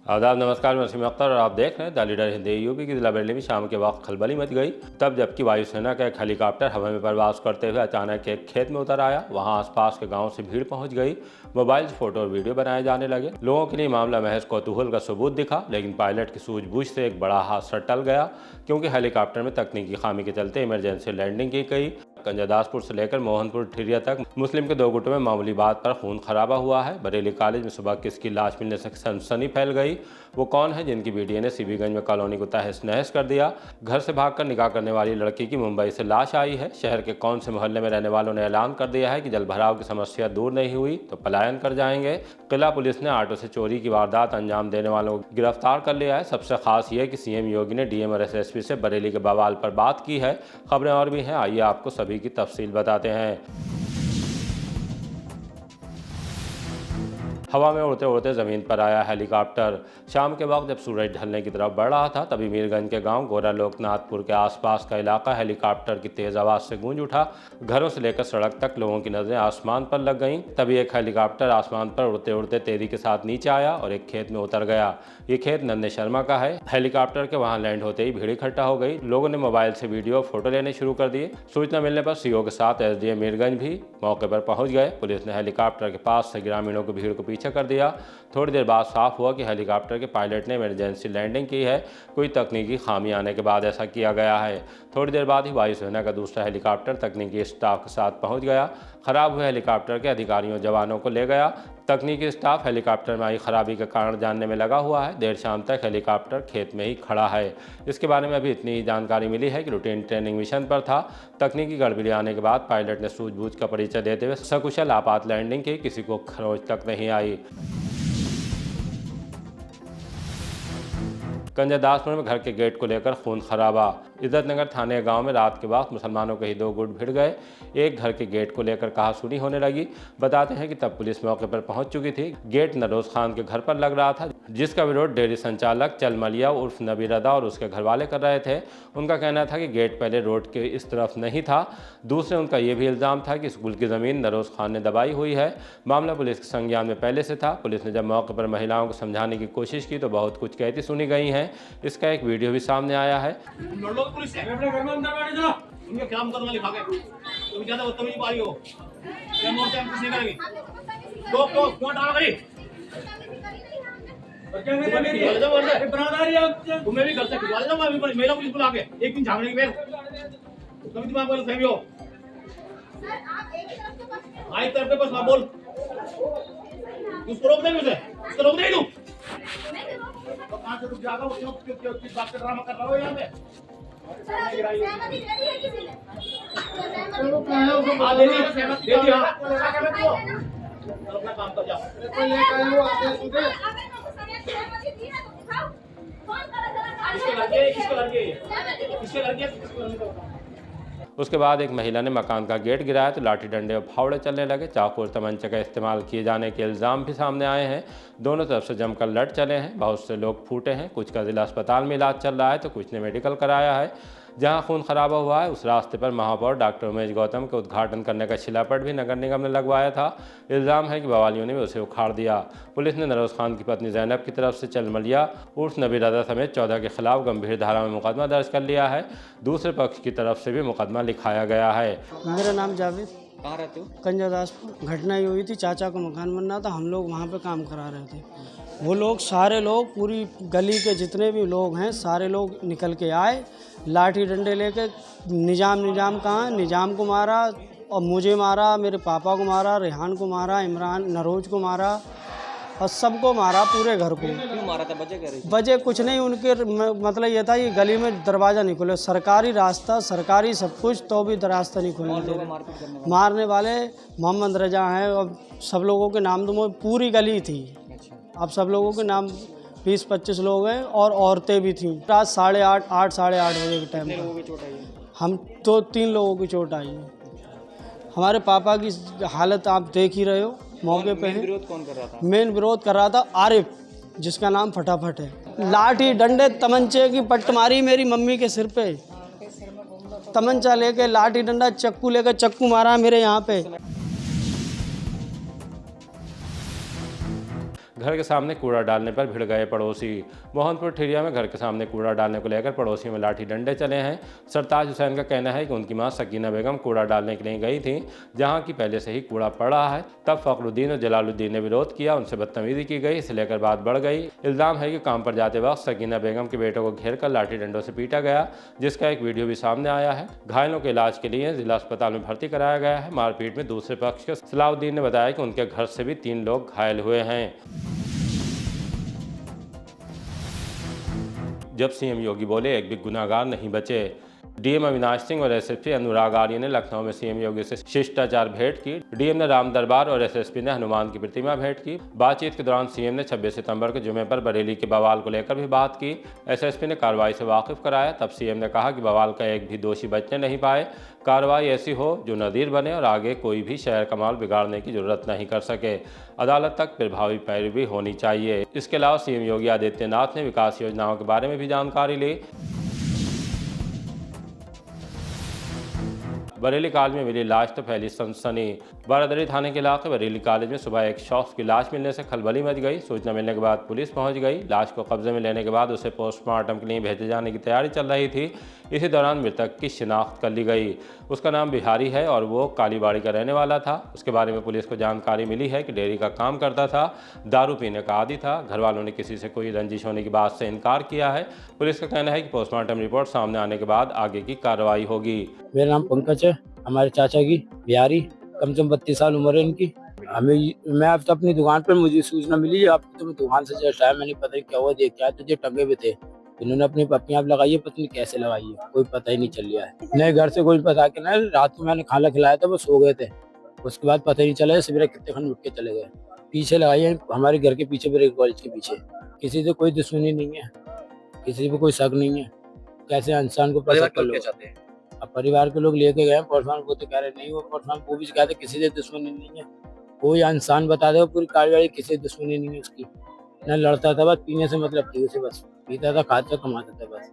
आदाब, नमस्कार। मैं वसीम अख्तर और आप देख रहे हैं द लीडर हिंदी। यूपी की जिला बरेली में शाम के वक्त खलबली मच गई तब जबकि वायुसेना का एक हेलीकॉप्टर हवा में परवास करते हुए अचानक एक खेत में उतर आया। वहां आसपास के गांव से भीड़ पहुंच गई। मोबाइल से फोटो और वीडियो बनाए जाने लगे। लोगों के लिए मामला महज कौतूहल का सबूत दिखा, लेकिन पायलट की सूझबूझ से एक बड़ा हादसा टल गया, क्योंकि हेलीकॉप्टर में तकनीकी खामी के चलते इमरजेंसी लैंडिंग की गई। कंजादासपुर से लेकर मोहनपुर ठिरिया तक मुस्लिम के दो गुटों में मामूली बात पर खून खराबा हुआ है। बरेली कॉलेज में सुबह किसकी लाश मिलने से सनसनी फैल गई। वो कौन है जिनकी बीडीए ने सीबीगंज में कॉलोनी को तहस नहस कर दिया। घर से भागकर निकाह करने वाली लड़की की मुंबई से लाश आई है। शहर के कौन से मोहल्ले में रहने वालों ने ऐलान कर दिया है कि जलभराव की समस्या दूर नहीं हुई तो पलायन कर जाएंगे। किला पुलिस ने ऑटो से चोरी की वारदात अंजाम देने वालों को गिरफ्तार कर लिया है। सबसे खास ये कि सीएम योगी ने डीएम और एसएसपी से बरेली के बवाल पर बात की है। खबरें और भी हैं, आइए आपको सभी की तफसील बताते हैं। हवा में उड़ते उड़ते ज़मीन पर आया हेलीकॉप्टर। शाम के वक्त जब सूरज ढलने की तरफ बढ़ रहा था तभी मीरगंज के गांव गोरा लोकनाथपुर के आसपास का इलाका हेलीकॉप्टर की तेज़ आवाज़ से गूंज उठा। घरों से लेकर सड़क तक लोगों की नज़रें आसमान पर लग गईं। तभी एक हेलीकॉप्टर आसमान पर उड़ते उड़ते तेजी के साथ नीचे आया और एक खेत में उतर गया। ये खेत नन्हे शर्मा का है। हेलीकॉप्टर के वहां लैंड होते ही भीड़ इकट्ठा हो गई। लोगों ने मोबाइल से वीडियो और फोटो लेने शुरू कर दिए। सूचना मिलने पर सीओ के साथ एसडीएम मीरगंज भी मौके पर पहुंच गए। पुलिस ने हेलीकॉप्टर के पास से ग्रामीणों की भीड़ को पीछे कर दिया। थोड़ी देर बाद साफ हुआ कि हेलीकॉप्टर के पायलट ने इमरजेंसी लैंडिंग की है। कोई तकनीकी खामी आने के बाद ऐसा किया गया है। थोड़ी देर बाद ही वायुसेना का दूसरा हेलीकॉप्टर तकनीकी स्टाफ के साथ पहुंच गया। खराब हुए हेलीकॉप्टर के अधिकारियों जवानों को ले गया। तकनीकी स्टाफ हेलीकॉप्टर में आई खराबी का कारण जानने में लगा हुआ है। देर शाम तक हेलीकॉप्टर खेत में ही खड़ा है। इसके बारे में अभी इतनी ही जानकारी मिली है कि रूटीन ट्रेनिंग मिशन पर था। तकनीकी गड़बड़ी आने के बाद पायलट ने सूझबूझ का परिचय देते हुए सकुशल आपात लैंडिंग की। किसी को खरोच तक नहीं आई। कंजादासपुर में घर के गेट को लेकर खून खराबा। इज्जतनगर थाने गांव में रात के वक्त मुसलमानों के ही दो गुट भिड़ गए। एक घर के गेट को लेकर कहासुनी होने लगी। बताते हैं कि तब पुलिस मौके पर पहुंच चुकी थी। गेट नरोज खान के घर पर लग रहा था, जिसका विरोध डेयरी संचालक चलमलिया उर्फ नबी रदा और उसके घर वाले कर रहे थे। उनका कहना था कि गेट पहले रोड के इस तरफ नहीं था। दूसरे उनका यह भी इल्ज़ाम था कि स्कूल की ज़मीन नरोज खान ने दबाई हुई है। मामला पुलिस के संज्ञान में पहले से था। पुलिस ने जब मौके पर महिलाओं को समझाने की कोशिश की तो बहुत कुछ कहती सुनी गई हैं। इसका एक वीडियो भी सामने आया है। पुलिस है अपने घर में अंदर बैठ जाओ। तुमने क्या मुकदमा लिखा के तुम ज्यादा बदतमीजी पारी हो। क्या मोर्चा हम कुछ नहीं करेंगे। तो क्यों डाला करी क्या मैं बरादरी है। तुम्हें भी घर से खिलवा देना। मैं भी महिला पुलिस बुला के एक दिन झागने की बेल कभी तुम्हारे बोल सही हो सर। आप एक ही तरफ के बस में आई तरफ के बस ना बोल। उसको रोक दे मुझे। उसको रोक दे तू। तो कहां से तुम जागा हो। क्यों किस बात का ड्रामा कर रहा हो यहां पे। सहमति दे दी है किसी ने। सहमति दे दिया। चलो अपना काम कर जाओ। कोई ये कहे वो आगे सुने। सहमति दी है तो दिखाओ। कौन कर रहा है। किसके लड़के उसके बाद एक महिला ने मकान का गेट गिराया तो लाठी डंडे और फावड़े चलने लगे। चाकू और तमंचे का इस्तेमाल किए जाने के इल्ज़ाम भी सामने आए हैं। दोनों तरफ से जमकर लड़ चले हैं। बहुत से लोग फूटे हैं। कुछ का जिला अस्पताल में इलाज चल रहा है तो कुछ ने मेडिकल कराया है। जहां खून खराबा हुआ है उस रास्ते पर महापौर डॉक्टर उमेश गौतम के उद्घाटन करने का शिलापट भी नगर निगम ने लगवाया था। इल्ज़ाम है कि बवालियों ने उसे उखाड़ दिया। पुलिस ने नरोज खान की पत्नी जैनब की तरफ से चलमलिया उर्फ नबी रदा समेत 14 के खिलाफ गंभीर धारा में मुकदमा दर्ज कर लिया है। दूसरे पक्ष की तरफ से भी मुकदमा लिखाया गया है। मेरा नाम जावेद। कहाँ रहते हो? कंजादासपुर। घटना ये हुई थी, चाचा का मकान बन रहा था, हम लोग वहाँ पे काम करा रहे थे। वो लोग सारे लोग, पूरी गली के जितने भी लोग हैं सारे लोग निकल के आए, लाठी डंडे लेके। निजाम कहाँ, निजाम को मारा और मुझे मारा, मेरे पापा को मारा, रेहान को मारा, इमरान नरोज को मारा और सबको मारा, पूरे घर को। क्यों मारा था? वजह क्या रही? वजह कुछ नहीं, उनके मतलब ये था, ये गली में दरवाज़ा नहीं खुले, सरकारी रास्ता, सरकारी सब कुछ, तो भी रास्ता नहीं खुलने दे रहे। मारने वाले मोहम्मद रजा हैं और सब लोगों के नाम तो पूरी गली थी। अब सब लोगों के नाम 20-25 लोग हैं और औरतें भी थीं। रात 8:30 बजे के टाइम पर हम तो 3 लोगों की चोट आई है। हमारे पापा की हालत आप देख ही रहे हो, मौके पे है। विरोध कौन कर रहा था? मेन विरोध कर रहा था आरिफ, जिसका नाम फटाफट है। लाठी डंडे तमंचे की पट्ट मारी मेरी मम्मी के सिर पे। तमंचा लेके, लाठी डंडा, चक्कू लेकर चक्कू मारा मेरे यहाँ पे। घर के सामने कूड़ा डालने पर भिड़ गए पड़ोसी। मोहनपुर ठिरिया में घर के सामने कूड़ा डालने को लेकर पड़ोसियों में लाठी डंडे चले हैं। सरताज हुसैन का कहना है कि उनकी मां सकीना बेगम कूड़ा डालने के लिए गई थी, जहां की पहले से ही कूड़ा पड़ रहा है। तब फखरुद्दीन और जलालुद्दीन ने विरोध किया, उनसे बदतमीजी की गई, इसे लेकर बात बढ़ गई। इल्जाम है कि काम पर जाते वक्त सकीना बेगम के बेटों को घेर कर लाठी डंडों से पीटा गया, जिसका एक वीडियो भी सामने आया है। घायलों के इलाज के लिए जिला अस्पताल में भर्ती कराया गया है। मारपीट में दूसरे पक्ष के सलाउद्दीन ने बताया कि उनके घर से भी 3 लोग घायल हुए हैं। जब सीएम योगी बोले एक भी गुनाहगार नहीं बचे। डीएम अविनाश सिंह और एसएसपी अनुराग आर्य ने लखनऊ में सीएम योगी से शिष्टाचार भेंट की। डीएम ने राम दरबार और एसएसपी ने हनुमान की प्रतिमा भेंट की। बातचीत के दौरान सीएम ने 26 सितंबर के जुमे पर बरेली के बवाल को लेकर भी बात की। एसएसपी ने कार्रवाई से वाकिफ कराया। तब सीएम ने कहा कि बवाल का एक भी दोषी बचने नहीं पाए। कार्रवाई ऐसी हो जो नज़ीर बने और आगे कोई भी शहर का माल बिगाड़ने की जरूरत नहीं कर सके। अदालत तक प्रभावी पैरवी होनी चाहिए। इसके अलावा सीएम योगी आदित्यनाथ ने विकास योजनाओं के बारे में भी जानकारी ली। बरेली कॉलेज में मिली लाश तो फैली सनसनी। बारादरी थाने के इलाके बरेली कॉलेज में सुबह एक शख्स की लाश मिलने से खलबली मच गई। सूचना मिलने के बाद पुलिस पहुंच गई। लाश को कब्जे में लेने के बाद उसे पोस्टमार्टम के लिए भेजे जाने की तैयारी चल रही थी। इसी दौरान मृतक की शिनाख्त कर ली गई। उसका नाम बिहारी है और वो कालीबाड़ी का रहने वाला था। उसके बारे में पुलिस को जानकारी मिली है कि डेयरी का काम करता था, दारू पीने का आदी था। घर वालों ने किसी से कोई रंजिश होने की बात से इनकार किया है। पुलिस का कहना है कि पोस्टमार्टम रिपोर्ट सामने आने के बाद आगे की कार्रवाई होगी। मेरा नाम पंकज है। हमारे चाचा की बिहारी, कम से कम 32 साल उम्र है इनकी। मैं अब तो अपनी दुकान पर मुझे सूचना मिली, अब तो मैं दुकान से जस्ट आया, मैंने पता नहीं क्या हुआ, देखा तो ये टंगे हुए थे। इन्होंने अपनी पप्पियां लगाई है, पता नहीं कैसे लगाई है, कोई पता ही नहीं चल रहा है। नहीं घर से कोई पता कि ना, रात को मैंने खाना खिलाया था, वो सो गए थे। उसके बाद पता ही नहीं चला, सवेरे कितने खंड उठ के चले गए। पीछे लगाई है हमारे घर के पीछे, मेरे कॉलेज के पीछे। किसी से कोई दुश्मनी नहीं है, किसी पे कोई शक नहीं है। कैसे इंसान को पता कर लो। अब परिवार के लोग लेके गए पोस्टमार्टम को, तो कह रहे नहीं, वो पोस्टमार्टम वो भी कहते किसी से दुश्मनी नहीं है। कोई इंसान बता दे पूरी कार्रवाई, किसी से दुश्मनी नहीं है उसकी। न लड़ता था, बस पीने से मतलब थी उसे, बस पीता था, खाता था, कमाता था बस।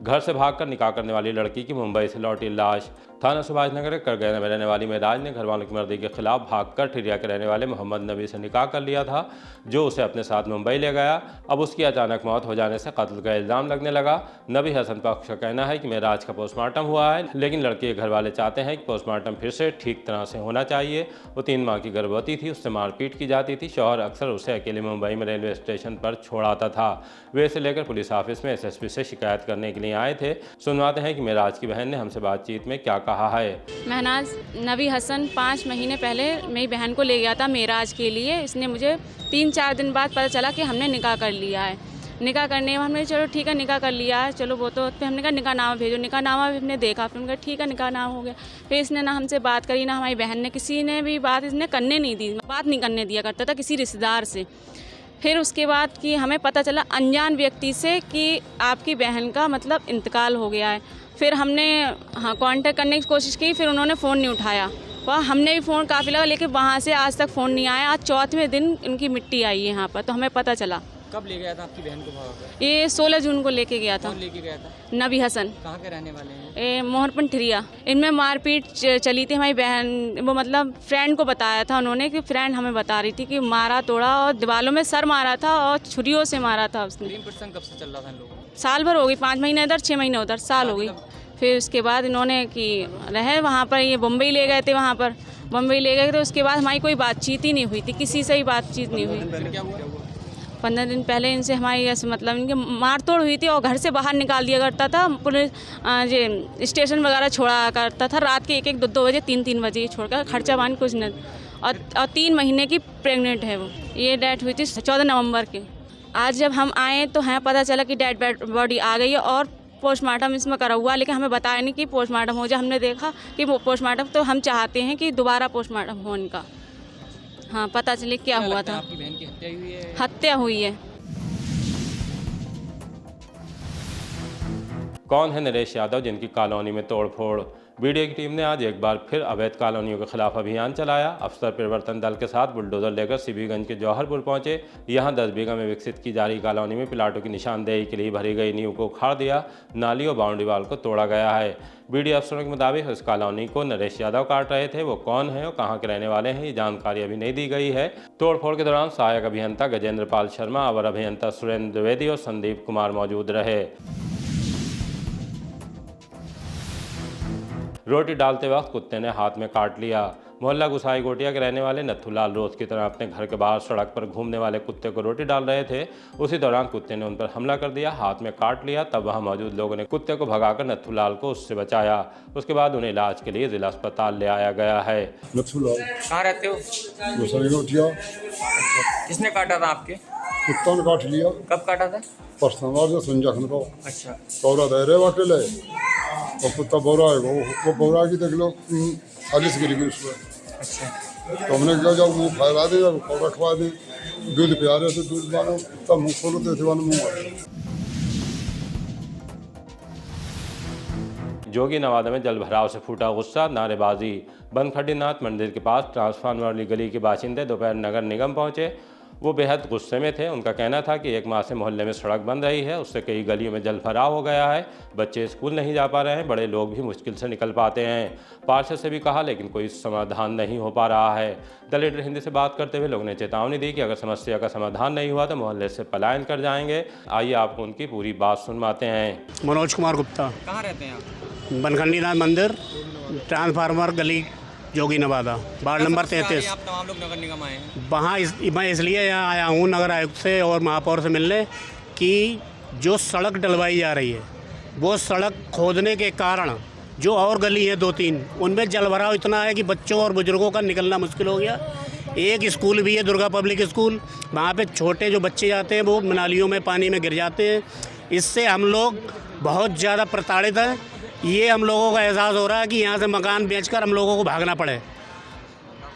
घर से भागकर निकाह करने वाली लड़की की मुंबई से लौटी लाश। थाना सुभाष नगर के करगैना में रहने वाली मेराज ने घरवालों की मर्जी के खिलाफ भागकर ठिरिया के रहने वाले मोहम्मद नबी से निकाह कर लिया था, जो उसे अपने साथ मुंबई ले गया। अब उसकी अचानक मौत हो जाने से कत्ल का इल्जाम लगने लगा। नबी हसन पक्ष का कहना है कि मेराज का पोस्टमार्टम हुआ है, लेकिन लड़की के घर वाले चाहते हैं कि पोस्टमार्टम फिर से ठीक तरह से होना चाहिए। वो 3 माह की गर्भवती थी, उससे मारपीट की जाती थी। शौहर अक्सर उसे अकेले मुंबई में रेलवे स्टेशन पर छोड़ आता था। वे इसे लेकर पुलिस ऑफिस में एसएसपी से शिकायत करने के लिए आए थे। सुनवाते हैं कि मेराज की बहन ने हमसे बातचीत में क्या कहा है। महनाज नबी हसन 5 महीने पहले मेरी बहन को ले गया था मेराज के लिए। इसने मुझे 3-4 दिन बाद पता चला कि हमने निकाह कर लिया है। निकाह करने में हमने चलो ठीक है निकाह कर लिया है, चलो वो तो फिर हमने कहा निकाहनामा भेजो। निकाहनामा भी हमने देखा, फिर हमने कहा ठीक है निकाहनामा हो गया। फिर इसने ना हमसे बात करी, ना हमारी बहन ने, किसी ने भी बात इसने करने नहीं दी, बात नहीं करने दिया करता था किसी रिश्तेदार से। फिर उसके बाद कि हमें पता चला अनजान व्यक्ति से कि आपकी बहन का मतलब इंतकाल हो गया है। फिर हमने कांटेक्ट करने की कोशिश की, फिर उन्होंने फ़ोन नहीं उठाया। वह हमने भी फ़ोन काफ़ी लगा, लेकिन वहाँ से आज तक फ़ोन नहीं आया। आज 4वें दिन उनकी मिट्टी आई है यहाँ पर, तो हमें पता चला। कब ले गया था आपकी बहन को भाग? ये 16 जून को लेके गया था। कौन लेके गया था? नबी हसन। कहाँ के रहने वाले हैं? ये मोहनपुर ठिरिया। इनमें मारपीट चली थी। हमारी बहन वो मतलब फ्रेंड को बताया था उन्होंने, कि फ्रेंड हमें बता रही थी कि मारा तोड़ा और दीवालों में सर मारा था और छुरियों से मारा था उसने। प्रेम प्रसंग कब से चल रहा था इन लोगों का? साल भर हो गई, 5 महीने इधर 6 महीने उधर, साल हो गई। फिर उसके बाद इन्होंने कि रहे वहाँ पर, ये बम्बई ले गए थे। वहाँ पर बम्बई ले गए थे, उसके बाद हमारी कोई बातचीत ही नहीं हुई थी, किसी से ही बातचीत नहीं हुई। क्या हुआ? 15 दिन पहले इनसे हमारी ऐसे मतलब इनके मारतोड़ हुई थी और घर से बाहर निकाल दिया करता था। पुलिस ये स्टेशन वगैरह छोड़ा करता था रात के 1-1, 2-2 बजे, 3-3 बजे छोड़कर, खर्चा पानी कुछ नहीं। और 3 महीने की प्रेग्नेंट है वो। ये डेथ हुई थी 14 नवंबर के। आज जब हम आए तो हमें पता चला कि डेड बॉडी आ गई है और पोस्टमार्टम इसमें करा हुआ, लेकिन हमें बताया नहीं कि पोस्टमार्टम हो जाए। हमने देखा कि पोस्टमार्टम, तो हम चाहते हैं कि दोबारा पोस्टमार्टम हो इनका। हाँ, पता चले क्या हुआ था। आपकी बहन की हत्या हुई है? हत्या हुई है। कौन है नरेश यादव जिनकी कॉलोनी में तोड़फोड़? वीडियो की टीम ने आज एक बार फिर अवैध कॉलोनियों के खिलाफ अभियान चलाया। अफसर परिवर्तन दल के साथ बुलडोजर लेकर सीबीगंज के जौहरपुर पहुंचे। यहां 10 बीघा में विकसित की जा रही कॉलोनी में प्लाटों की निशानदेही के लिए भरी गई नींव को उखाड़ दिया, नाली और बाउंड्री वाल को तोड़ा गया है। वीडियो अफसरों के मुताबिक इस कॉलोनी को नरेश यादव काट रहे थे। वो कौन है और कहाँ के रहने वाले हैं, ये जानकारी अभी नहीं दी गई है। तोड़फोड़ के दौरान सहायक अभियंता गजेंद्र पाल शर्मा, अवर अभियंता सुरेंद्र द्विवेदी और संदीप कुमार मौजूद रहे। रोटी डालते वक्त कुत्ते ने हाथ में काट लिया। मोहल्ला गुसाई गोटिया के रहने वाले नथुलाल रोज की तरह अपने घर के बाहर सड़क पर घूमने वाले कुत्ते को रोटी डाल रहे थे। उसी दौरान कुत्ते ने उन पर हमला कर दिया, हाथ में काट लिया। तब वहां मौजूद लोगों ने कुत्ते को भगाकर नथुलाल को उससे बचाया। उसके बाद उन्हें इलाज के लिए जिला अस्पताल ले आया गया है। नथुलाल कहाँ रहते हो? गुसाई गोटिया। किसने काटा था आपके? कुत्ता ने काट लिया। कब काटा था? परसों संजखन को अच्छा। कौरा दे रहे वाके ले और कुत्ता बोरा है वो बोरा की देख लो 40 गिरी गई उसमें। अच्छा। तो हमने कहा जब मुँह फैला दे, जब कौरा खवा दे, दूध पिया रहे थे, दूध मानो तब मुँह खोलो थे मुँह मारो। जोगी नवादा में जल भराव से फूटा गुस्सा, नारेबाजी। बनखड्डीनाथ मंदिर के पास ट्रांसफार्मर वाली गली के बाशिंदे दोपहर नगर निगम पहुंचे। वो बेहद गुस्से में थे। उनका कहना था कि 1 माह से मोहल्ले में सड़क बन रही है, उससे कई गलियों में जल भराव हो गया है, बच्चे स्कूल नहीं जा पा रहे हैं, बड़े लोग भी मुश्किल से निकल पाते हैं। पार्षद से भी कहा लेकिन कोई समाधान नहीं हो पा रहा है। द लीडर हिंदी से बात करते हुए लोगों ने चेतावनी दी कि अगर समस्या का समाधान नहीं हुआ तो मोहल्ले से पलायन कर जाएंगे। आइए आपको उनकी पूरी बात सुनवाते हैं। मनोज कुमार गुप्ता, कहाँ रहते हैं आप? बनखंडीनाथ मंदिर, ट्रांसफार्मर गली, जोगी नवादा, वार्ड नंबर 33। आप तमाम लोग नगर निगम आए हैं। वहाँ मैं इसलिए यहाँ आया हूँ नगर आयुक्त से और महापौर से मिलने कि जो सड़क डलवाई जा रही है वो सड़क खोदने के कारण जो और गली है 2-3 उनमें जल भराव इतना है कि बच्चों और बुजुर्गों का निकलना मुश्किल हो गया। एक स्कूल भी है दुर्गा पब्लिक स्कूल, वहाँ पे छोटे जो बच्चे जाते हैं वो नालियों में पानी में गिर जाते हैं। इससे हम लोग बहुत ज़्यादा प्रताड़ित हैं। ये हम लोगों का एहसास हो रहा है कि यहाँ से मकान बेचकर हम लोगों को भागना पड़े।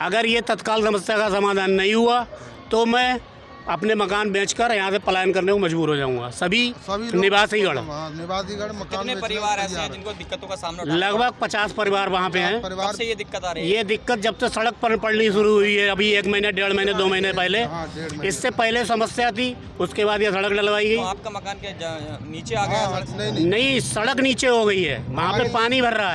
अगर ये तत्काल समस्या का समाधान नहीं हुआ तो मैं अपने मकान बेचकर यहाँ से पलायन करने को मजबूर हो जाऊंगा। सभी निवासीगढ़ कितने परिवार ऐसे हैं जिनको दिक्कतों का सामना उठाना लगभग 50 परिवार वहाँ पे हैं। कब से ये दिक्कत आ रही है? ये दिक्कत जब से सड़क पर पड़नी शुरू हुई है, अभी 1 महीने 1.5 महीने 2 महीने पहले, इससे पहले समस्या थी, उसके बाद ये सड़क डलवाई गई। तो आपका मकान के नीचे आ गया? नहीं, सड़क नीचे हो गई है, वहाँ पे पानी भर रहा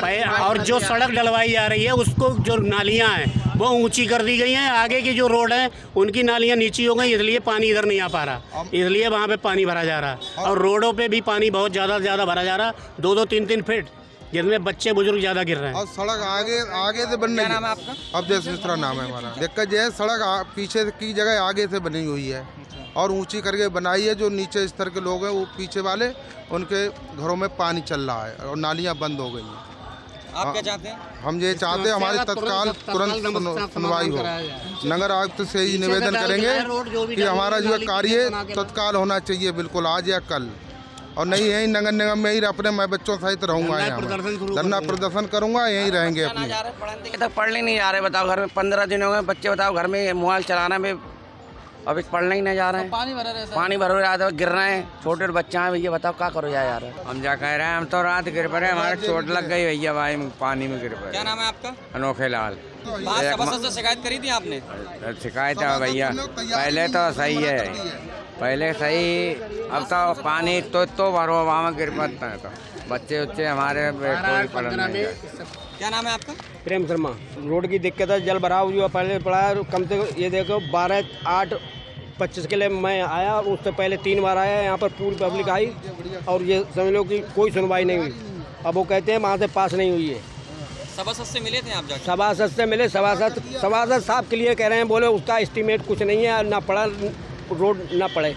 है। और जो सड़क डलवाई जा रही है उसको जो नालियाँ हैं वो ऊंची कर दी गई हैं। आगे की जो रोड है उनकी नालियाँ नीची हो गई, इसलिए पानी इधर नहीं आ पा रहा, इसलिए वहाँ पे पानी भरा जा रहा है। और रोडों पे भी पानी बहुत ज़्यादा भरा जा रहा, 2-2, 3-3 फीट, जिनमें बच्चे बुजुर्ग ज़्यादा गिर रहे हैं। और सड़क आगे से बनने क्या नाम है आपका? अवधेश मिश्रा नाम है हमारा। दिक्कत ये है सड़क पीछे की जगह आगे से बनी हुई है और ऊंची करके बनाई है। जो नीचे स्तर के लोग हैं वो पीछे वाले, उनके घरों में पानी चल रहा है और नालियाँ बंद हो गई हैं। आप क्या चाहते हैं? हम ये चाहते हैं हमारी तत्काल तुरंत सुनवाई हो। नगर आयुक्त से ही निवेदन करेंगे कि हमारा जो कार्य तत्काल होना चाहिए, बिल्कुल आज या कल। और नहीं यही नगर निगम में ही अपने मैं बच्चों सहित रहूँगा, यहाँ धरना प्रदर्शन करूँगा, यहीं रहेंगे अपने। तक पढ़ने नहीं जा रहे, बताओ घर में 15 दिन हो गए, बच्चे बताओ घर में मोबाइल चलाना में अभी पढ़ने ही नहीं जा रहे हैं। पानी भर रहा है, गिर रहे हैं, छोटे बच्चे हैं भैया, बताओ क्या करो यार। हम जा कह रहे हैं, हम तो रात गिर पड़े, हमारे चोट लग गई भैया, भाई पानी में गिर पड़े। क्या नाम है आपका? अनोखे लाल। सभासद से शिकायत करी थी आपने? शिकायत है भैया, पहले तो सही है, पहले सही, अब तो पानी तो भरो वहाँ में गिर पड़ता है, तो बच्चे उच्चे हमारे कोई पढ़ नहीं। क्या नाम है आपका? प्रेम शर्मा। रोड की दिक्कत है, जल भराव जो पहले पड़ा है, कम से कम ये देखो 12/8/25 के लिए मैं आया और उससे पहले 3 बार आया। यहाँ पर पूरी पब्लिक आई और ये समझ लो कि कोई सुनवाई नहीं हुई। अब वो कहते हैं वहाँ से पास नहीं हुई है। सभासद से मिले थे आप जाके? सभासद से मिले, सभासद साहब क्लियर कह रहे हैं, बोले उसका एस्टीमेट कुछ नहीं है, ना पड़ा रोड ना पड़े।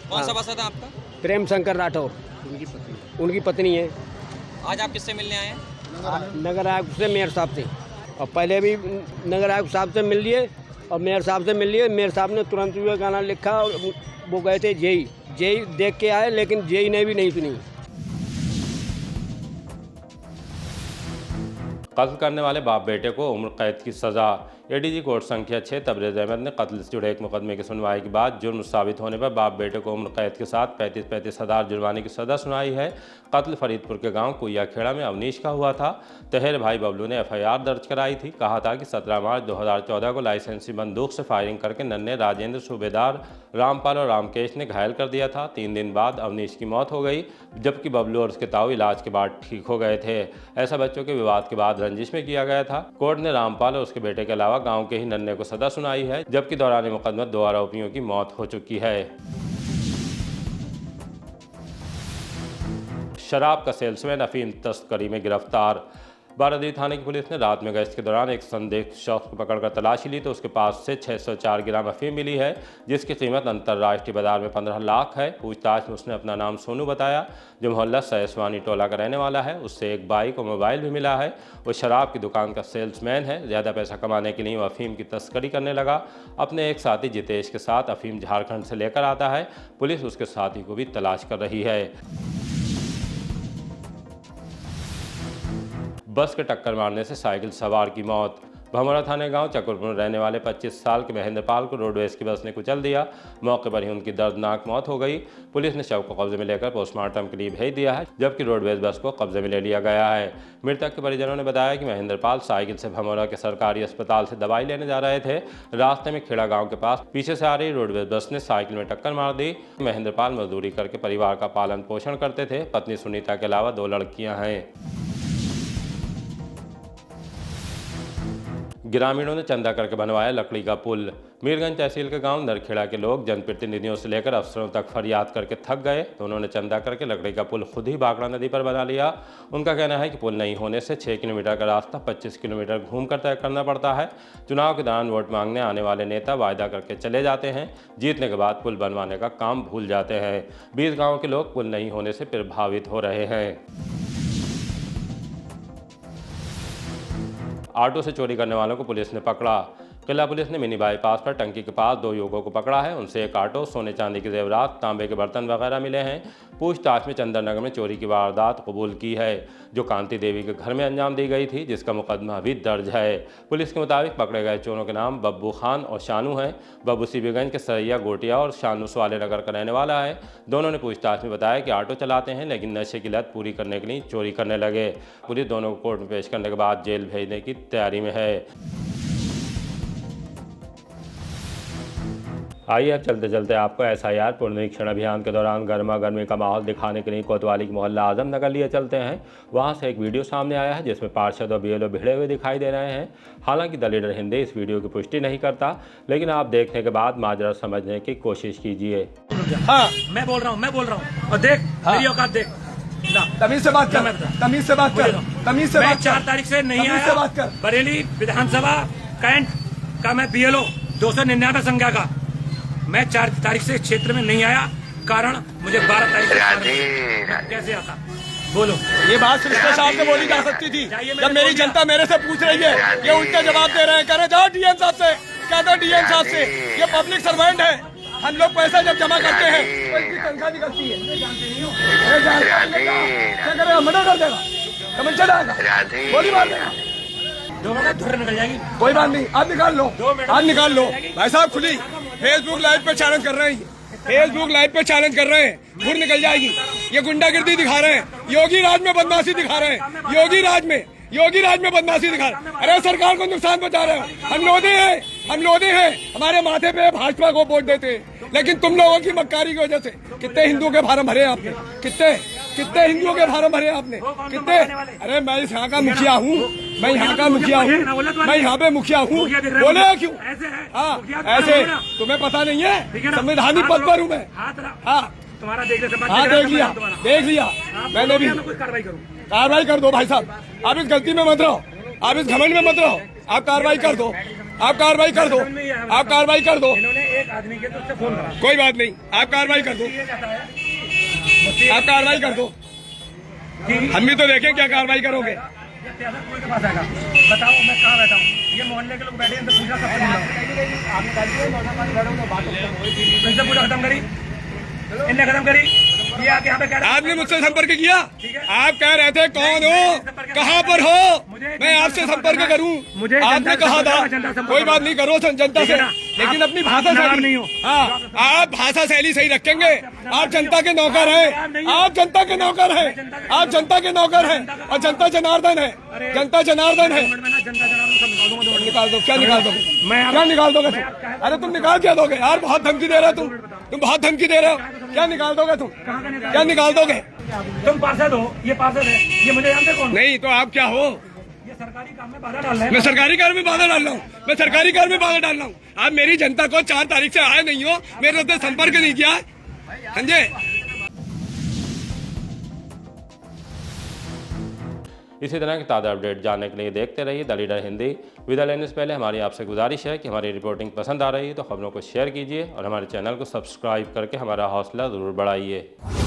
कौन सभासद है आपका? प्रेम शंकर राठौर, उनकी पत्नी है। आज आप किससे मिलने आए हैं? नगर आयुक्त से, मेयर साहब से, और पहले भी नगर आयुक्त साहब से मिल लिए और मेयर साहब से मिल लिए। मेयर साहब ने तुरंत हुए गाना लिखा और वो गए थे जेई देख के आए, लेकिन जेई ने भी नहीं सुनी। कत्ल करने वाले बाप बेटे को उम्र कैद की सज़ा। एडीजी कोर्ट संख्या 6 तबरेज़ अहमद ने कत्ल से जुड़े एक मुकदमे की सुनवाई के बाद जुर्म साबित होने पर बाप बेटे को उम्र कैद के साथ 35-35 हज़ार जुर्माने की सज़ा सुनाई है। कत्ल फरीदपुर के गांव कुइया खेड़ा में अवनीश का हुआ था। तहेर भाई बबलू ने FIR दर्ज कराई थी। कहा था कि 17 मार्च 2014 को लाइसेंसी बंदूक से फायरिंग करके नन्हे राजेंद्र, सूबेदार रामपाल और रामकेश ने घायल कर दिया था। 3 दिन बाद अवनीश की मौत हो गई, जबकि बबलू और उसके ताऊ इलाज के बाद ठीक हो गए थे। ऐसा बच्चों के विवाद के बाद रंजिश में किया गया था। कोर्ट ने रामपाल और उसके बेटे के अलावा गांव के ही नन्हे को सजा सुनाई है, जबकि दौरान मुकदमा 2 आरोपियों की मौत हो चुकी है। शराब का सेल्समैन अफीम तस्करी में गिरफ्तार। बारादरी थाने की पुलिस ने रात में गश्त के दौरान एक संदिग्ध शख्स को पकड़कर तलाशी ली तो उसके पास से 604 ग्राम अफीम मिली है, जिसकी कीमत अंतर्राष्ट्रीय बाजार में 15 लाख है। पूछताछ में उसने अपना नाम सोनू बताया, जो मोहल्ला सैसवानी टोला का रहने वाला है। उससे एक बाइक और मोबाइल भी मिला है। वो शराब की दुकान का सेल्समैन है। ज़्यादा पैसा कमाने के लिए वो अफीम की तस्करी करने लगा। अपने एक साथी जितेश के साथ अफीम झारखंड से लेकर आता है। पुलिस उसके साथी को भी तलाश कर रही है। बस के टक्कर मारने से साइकिल सवार की मौत। भमरा थाने गांव चकुरपुर में रहने वाले 25 साल के महेंद्रपाल को रोडवेज की बस ने कुचल दिया। मौके पर ही उनकी दर्दनाक मौत हो गई। पुलिस ने शव को कब्जे में लेकर पोस्टमार्टम के लिए भेज दिया है, जबकि रोडवेज बस को कब्जे में ले लिया गया है। मृतक के परिजनों ने बताया कि महेंद्रपाल साइकिल से भमरा के सरकारी अस्पताल से दवाई लेने जा रहे थे। रास्ते में खेड़ा गाँव के पास पीछे से आ रही रोडवेज बस ने साइकिल में टक्कर मार दी। महेंद्रपाल मजदूरी करके परिवार का पालन पोषण करते थे। पत्नी सुनीता के अलावा 2 लड़कियां हैं। ग्रामीणों ने चंदा करके बनवाया लकड़ी का पुल। मीरगंज तहसील के गांव नरखेड़ा के लोग जनप्रतिनिधियों से लेकर अफसरों तक फरियाद करके थक गए तो उन्होंने चंदा करके लकड़ी का पुल खुद ही बागड़ा नदी पर बना लिया। उनका कहना है कि पुल नहीं होने से 6 किलोमीटर का रास्ता 25 किलोमीटर घूमकर तय करना पड़ता है। चुनाव के दौरान वोट मांगने आने वाले नेता वायदा करके चले जाते हैं, जीतने के बाद पुल बनवाने का काम भूल जाते हैं। 20 गाँव के लोग पुल नहीं होने से प्रभावित हो रहे हैं। ऑटो से चोरी करने वालों को पुलिस ने पकड़ा। किला पुलिस ने मिनी बाईपास पर टंकी के पास 2 युवकों को पकड़ा है। उनसे एक ऑटो, सोने चांदी के जेवरात, तांबे के बर्तन वगैरह मिले हैं। पूछताछ में चंदन नगर में चोरी की वारदात कबूल की है, जो कांति देवी के घर में अंजाम दी गई थी, जिसका मुकदमा अभी दर्ज है। पुलिस के मुताबिक पकड़े गए चोरों के नाम बब्बू खान और शानू हैं। बब्बू सीबीगंज के सरैया गोटिया और शानू स्वाले नगर का रहने वाला है। दोनों ने पूछताछ में बताया कि ऑटो चलाते हैं, लेकिन नशे की लत पूरी करने के लिए चोरी करने लगे। पुलिस दोनों को कोर्ट में पेश करने के बाद जेल भेजने की तैयारी में है। आइए अब चलते चलते आपको SIR पुनरीक्षण अभियान के दौरान गर्मा गर्मी का माहौल दिखाने के लिए कोतवाली के मोहल्ला आजम नगर लिए चलते हैं। वहां से एक वीडियो सामने आया है जिसमें पार्षद और BLO भिड़े हुए दिखाई दे रहे हैं। हालांकि द लीडर हिंदी इस वीडियो की पुष्टि नहीं करता, लेकिन आप देखने के बाद माजरा समझने की कोशिश कीजिए। हाँ, मैं बोल रहा हूँ और देख मेरी औकात देख। तमीज से बात कर, तमीज से बात कर, तमीज से बात। 4 तारीख से नहीं आया बरेली विधानसभा कैंट का मैं BLO 299 संख्या का। मैं 4 तारीख से क्षेत्र में नहीं आया, कारण मुझे 12 तारीख कैसे आता। बोलो, ये बात सिर्फ साहब से बोली जा सकती थी। जब मेरी जनता मेरे से पूछ रही है, ये उल्टे जवाब दे रहे हैं। कह रहे जाओ DM साहब से, क्या दो DM साहब से, ये पब्लिक सर्वेंट है। हम लोग पैसा जब जमा करते हैं तो इसकी तनख्वाह निकलती है। क्या करेगा, मर्डर कर देगा, कमेंट चलाएगा, गोली मार देगा, 2 मिनट धुर निकल जाएगी। कोई बात नहीं, आप निकाल लो, आप निकाल लो। भाई साहब खुली फेसबुक लाइव पे चैलेंज कर रहे हैं, फेसबुक लाइव पे चैलेंज कर रहे हैं, धुर निकल जाएगी। ये गुंडागिर्दी दिखा रहे हैं, योगी राज में बदमाशी दिखा रहे हैं, योगी राज में बदमाशी दिखा रहे हैं। अरे सरकार को नुकसान पहुंचा रहे हैं। हम लोधे हैं, हमारे माथे पे भाजपा को वोट देते हैं, लेकिन तुम लोगों की मक्कारी की वजह से कितने हिंदुओं के फार्म भरे आपने, कितने हिंदुओं के फार्म भरे आपने, कितने। अरे मैं यहाँ का मुखिया हूँ, मैं यहाँ पे मुखिया हूँ। बोले क्यों? हाँ ऐसे तुम्हें पता नहीं है, संवैधानिक पद पर हूँ मैं। हाँ देख लिया मैंने भी। कार्रवाई कर दो भाई साहब, आप इस गलती में मत रहो, आप इस घमंड में मत रहो। आप कार्रवाई कर दो, आप कार्रवाई कर दो, आप कार्रवाई कर दो। एक आदमी के तो उससे फोन करा, कोई बात नहीं, आप कार्रवाई कर दो, आप कार्रवाई कर दो। हम भी तो देखें क्या कार्रवाई करोगे। बताओ मैं कहाँ बैठा हूँ, ये मोहल्ले के लोग बैठे हैं तो पूछा सबसे पूरा खत्म करी, इनने खत्म करी। आपने मुझसे संपर्क किया? आप कह रहे थे कौन हो, कहाँ पर हो, मैं आपसे संपर्क करूं? आपने कहा था कोई बात नहीं, करो जनता से, लेकिन अपनी भाषा शैली नहीं हो। हाँ, आप भाषा शैली सही रखेंगे। आप जनता के नौकर हैं, आप जनता के नौकर हैं, आप जनता के नौकर हैं, और जनता जनार्दन है, जनता जनार्दन है। निकाल दो, क्या निकाल दोगे? क्या निकाल दोगे तुम? अरे तुम निकाल क्या दोगे यार? बहुत धमकी दे रहे हो तुम बहुत धमकी दे रहे हो। क्या निकाल दोगे तुम? क्या निकाल दोगे? तुम पार्षद हो, ये पार्षद है, ये मुझे जानते कौन? नहीं तो आप क्या हो? ये सरकारी काम में बाधा डाल रहे हैं। मैं सरकारी कार्य में बाधा डाल रहा हूँ, मैं सरकारी कार्य में बाधा डाल रहा हूँ। आप मेरी जनता को 4 तारीख से आए नहीं हो, मेरे से संपर्क नहीं किया, समझे? इसी तरह की ताज़ा अपडेट जानने के लिए देखते रहिए द लीडर हिंदी। विदा लेने से पहले हमारी आपसे गुजारिश है कि हमारी रिपोर्टिंग पसंद आ रही है तो खबरों को शेयर कीजिए और हमारे चैनल को सब्सक्राइब करके हमारा हौसला ज़रूर बढ़ाइए।